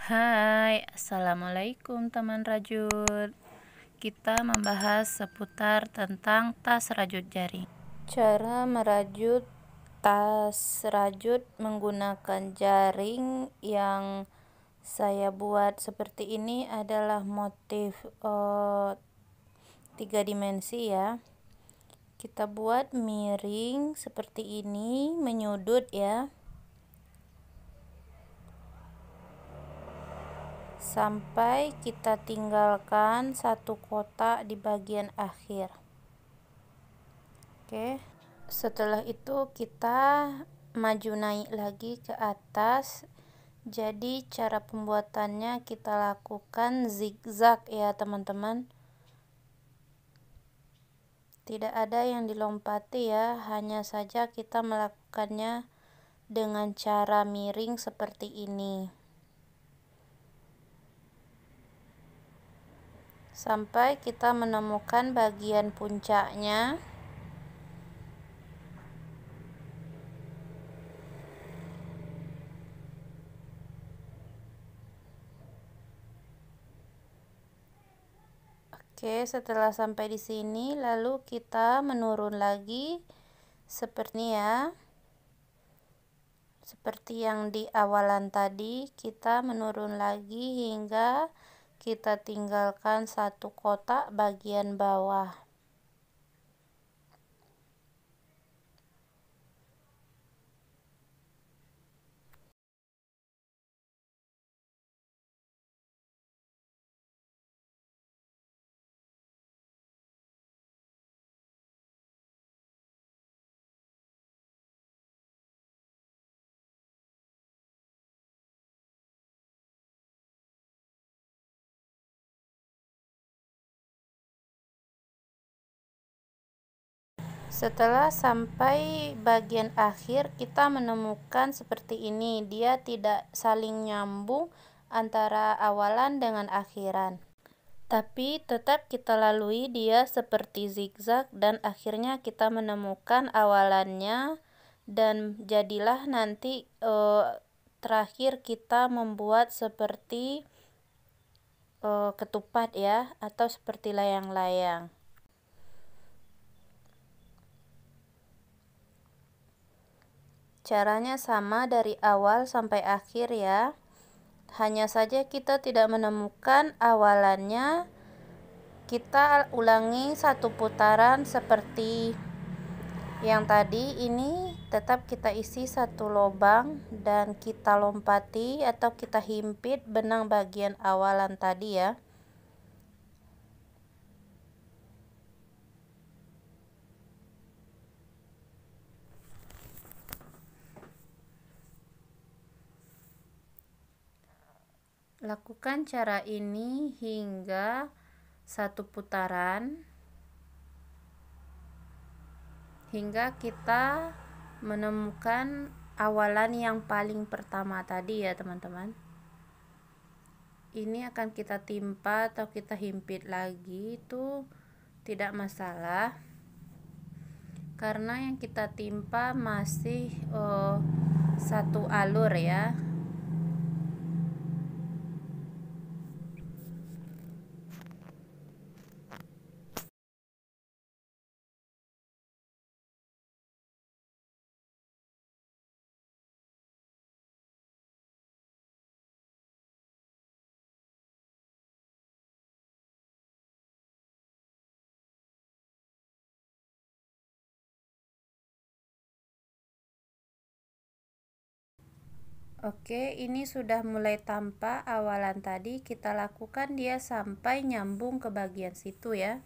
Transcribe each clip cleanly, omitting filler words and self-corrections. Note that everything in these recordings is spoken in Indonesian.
Hai, Assalamualaikum teman rajut. Kita membahas seputar tentang tas rajut jaring. Cara merajut tas rajut menggunakan jaring yang saya buat seperti ini adalah motif 3 dimensi ya. Kita buat miring seperti ini, menyudut ya, sampai kita tinggalkan satu kotak di bagian akhir. Oke, setelah itu kita maju naik lagi ke atas. Jadi cara pembuatannya kita lakukan zigzag ya teman-teman, tidak ada yang dilompati ya, hanya saja kita melakukannya dengan cara miring seperti ini sampai kita menemukan bagian puncaknya. Oke, setelah sampai di sini lalu kita menurun lagi seperti ya. Seperti yang di awalan tadi, kita menurun lagi hingga kita tinggalkan satu kotak bagian bawah. Setelah sampai bagian akhir, kita menemukan seperti ini. Dia tidak saling nyambung antara awalan dengan akhiran, tapi tetap kita lalui dia seperti zigzag dan akhirnya kita menemukan awalannya, dan jadilah nanti terakhir kita membuat seperti ketupat ya, atau seperti layang-layang. Caranya sama dari awal sampai akhir ya, hanya saja kita tidak menemukan awalannya. Kita ulangi satu putaran seperti yang tadi. Ini tetap kita isi satu lubang dan kita lompati atau kita himpit benang bagian awalan tadi ya. Lakukan cara ini hingga satu putaran, hingga kita menemukan awalan yang paling pertama tadi ya teman-teman. Ini akan kita timpa atau kita himpit lagi, itu tidak masalah, karena yang kita timpa masih satu alur ya. Oke, ini sudah mulai tampak awalan tadi. Kita lakukan dia sampai nyambung ke bagian situ ya.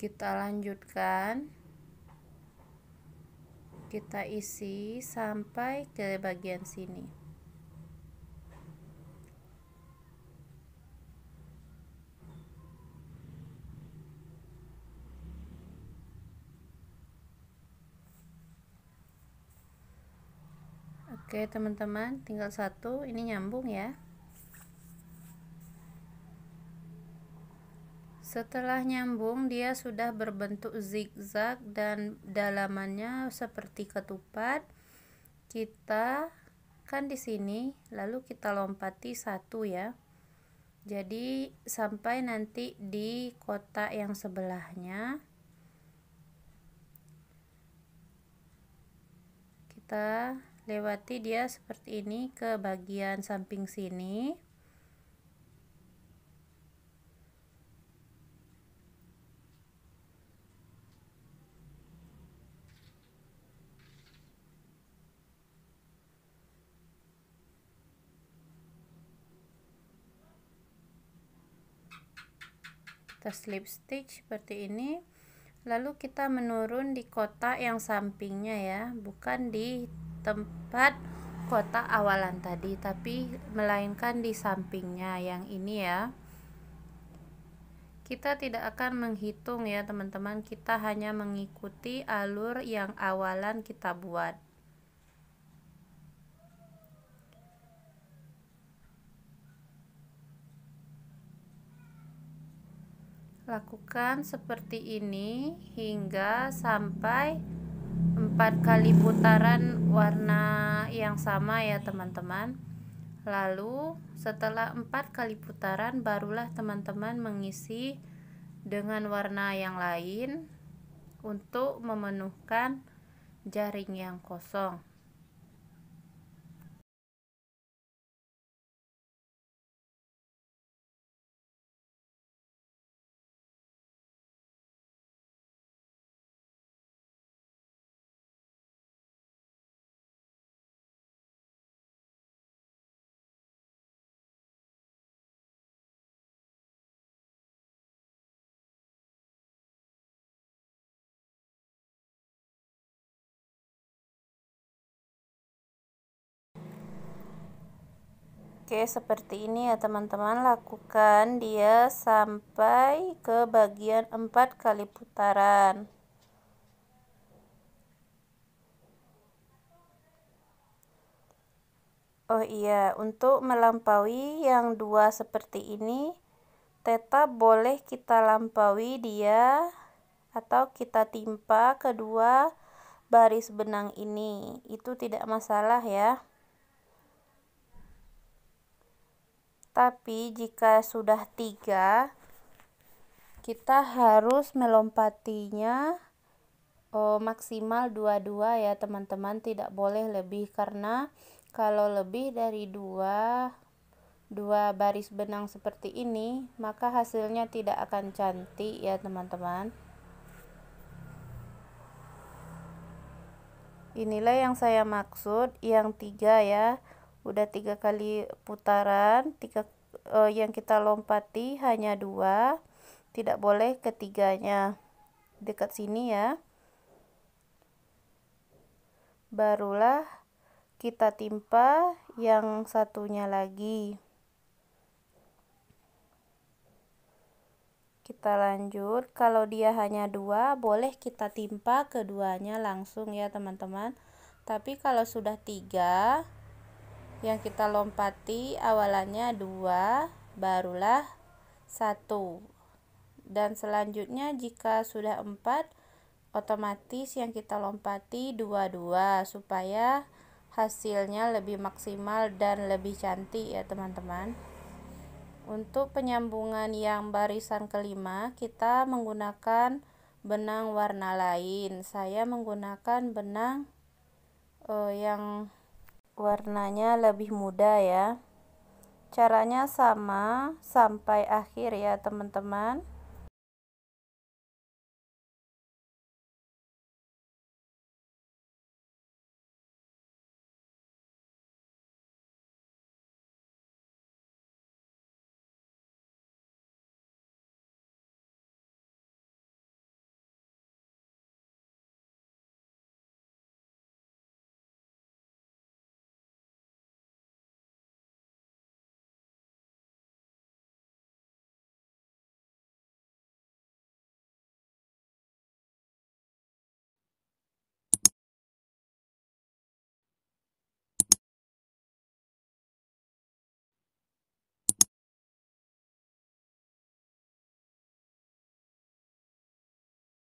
Kita lanjutkan, kita isi sampai ke bagian sini. Oke teman-teman, tinggal satu, ini nyambung ya. Setelah nyambung, dia sudah berbentuk zigzag dan dalamannya seperti ketupat. Kita kan di sini, lalu kita lompati 1 ya. Jadi sampai nanti di kotak yang sebelahnya kita lewati dia seperti ini ke bagian samping sini. Kita slip stitch seperti ini, lalu kita menurun di kotak yang sampingnya ya, bukan di tempat kotak awalan tadi, tapi melainkan di sampingnya yang ini ya. Kita tidak akan menghitung ya teman-teman, kita hanya mengikuti alur yang awalan kita buat. Lakukan seperti ini hingga sampai 4 kali putaran warna yang sama ya teman-teman. Lalu setelah 4 kali putaran barulah teman-teman mengisi dengan warna yang lain untuk memenuhkan jaring yang kosong. Oke, seperti ini ya teman-teman, lakukan dia sampai ke bagian 4 kali putaran. Oh iya, untuk melampaui yang 2 seperti ini, tetap boleh kita lampaui dia atau kita timpa kedua baris benang ini, itu tidak masalah ya. Tapi jika sudah 3, kita harus melompatinya maksimal 22 ya teman-teman, tidak boleh lebih, karena kalau lebih dari 2 baris benang seperti ini, maka hasilnya tidak akan cantik ya teman-teman. Inilah yang saya maksud, yang 3 ya. Udah 3 kali putaran, yang kita lompati hanya 2, tidak boleh ketiganya. Dekat sini ya. Barulah kita timpa yang satunya lagi. Kita lanjut, kalau dia hanya 2, boleh kita timpa keduanya langsung ya teman-teman. Tapi kalau sudah 3, yang kita lompati awalannya 2, barulah 1. Dan selanjutnya jika sudah 4, otomatis yang kita lompati 2 supaya hasilnya lebih maksimal dan lebih cantik ya teman-teman. Untuk penyambungan yang barisan kelima, kita menggunakan benang warna lain. Saya menggunakan benang yang warnanya lebih muda ya. Caranya sama sampai akhir ya teman-teman.